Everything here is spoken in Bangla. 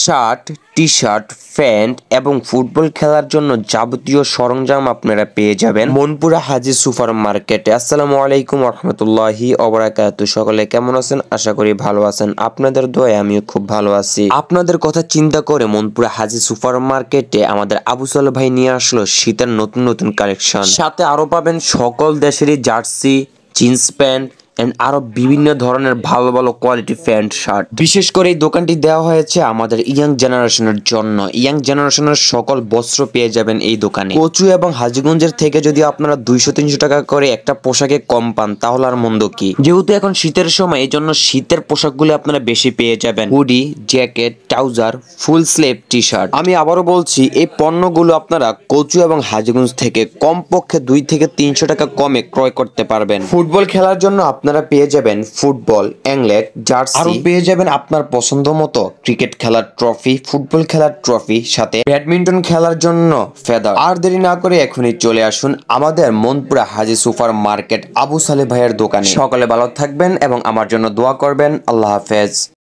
শার্ট, টি-শার্ট, প্যান্ট এবং ফুটবল খেলার জন্য যাবতীয় সরঞ্জাম আপনারা পেয়ে যাবেন মনপুরা হাজি সুপার মার্কেটে। আসসালামু আলাইকুম রহমতুল্লাহি ওবারাকাতু। সকলে কেমন আছেন? আশা করি ভালো আছেন। আপনাদের দোয়ায় আমিও খুব ভালো আছি। আপনাদের কথা চিন্তা করে মনপুরা হাজি সুপার মার্কেটে আমাদের আবু সালে ভাই নিয়ে আসলো শীতের নতুন নতুন কালেকশন। সাথে আরো পাবেন সকল দেশেরই জার্সি, জিন্স প্যান্ট এন্ড আরো বিভিন্ন ধরনের ভালো ভালো কোয়ালিটি প্যান্ট শার্ট। বিশেষ করে এই দোকানটি দেওয়া হয়েছে আমাদের ইয়াং জেনারেশনের জন্য। ইয়াং জেনারেশনের সকল বস্ত্র পেয়ে যাবেন এই দোকানে। কচু এবং হাজীগঞ্জের থেকে যদি আপনারা 200-300 টাকা করে একটা পোশাকে কম পান তাহলে আর মন্দ কি। যেহেতু এখন শীতের সময়, এই জন্য শীতের পোশাকগুলো আপনারা বেশি পেয়ে যাবেন। Hoodie, jacket, trouser, full sleeve T shirt. আমি আবারও বলছি, এই পণ্যগুলো আপনারা কচু এবং হাজীগঞ্জ থেকে কমপক্ষে 200-300 টাকা কমে ক্রয় করতে পারবেন। ফুটবল খেলার জন্য আপনারা পেয়ে যাবেন ফুটবল, অ্যাংলেট, জার্সি, আরো পেয়ে যাবেন আপনার পছন্দ মতো ক্রিকেট খেলার ট্রফি, ফুটবল খেলার ট্রফি, সাথে ব্যাডমিন্টন খেলার জন্য ফেদার। আর দেরি না করে এখনই চলে আসুন আমাদের মনপুরা হাজি সুপার মার্কেট আবু সালে ভাইয়ের দোকানে। সকলে ভালো থাকবেন এবং আমার জন্য দোয়া করবেন। আল্লাহ হাফেজ।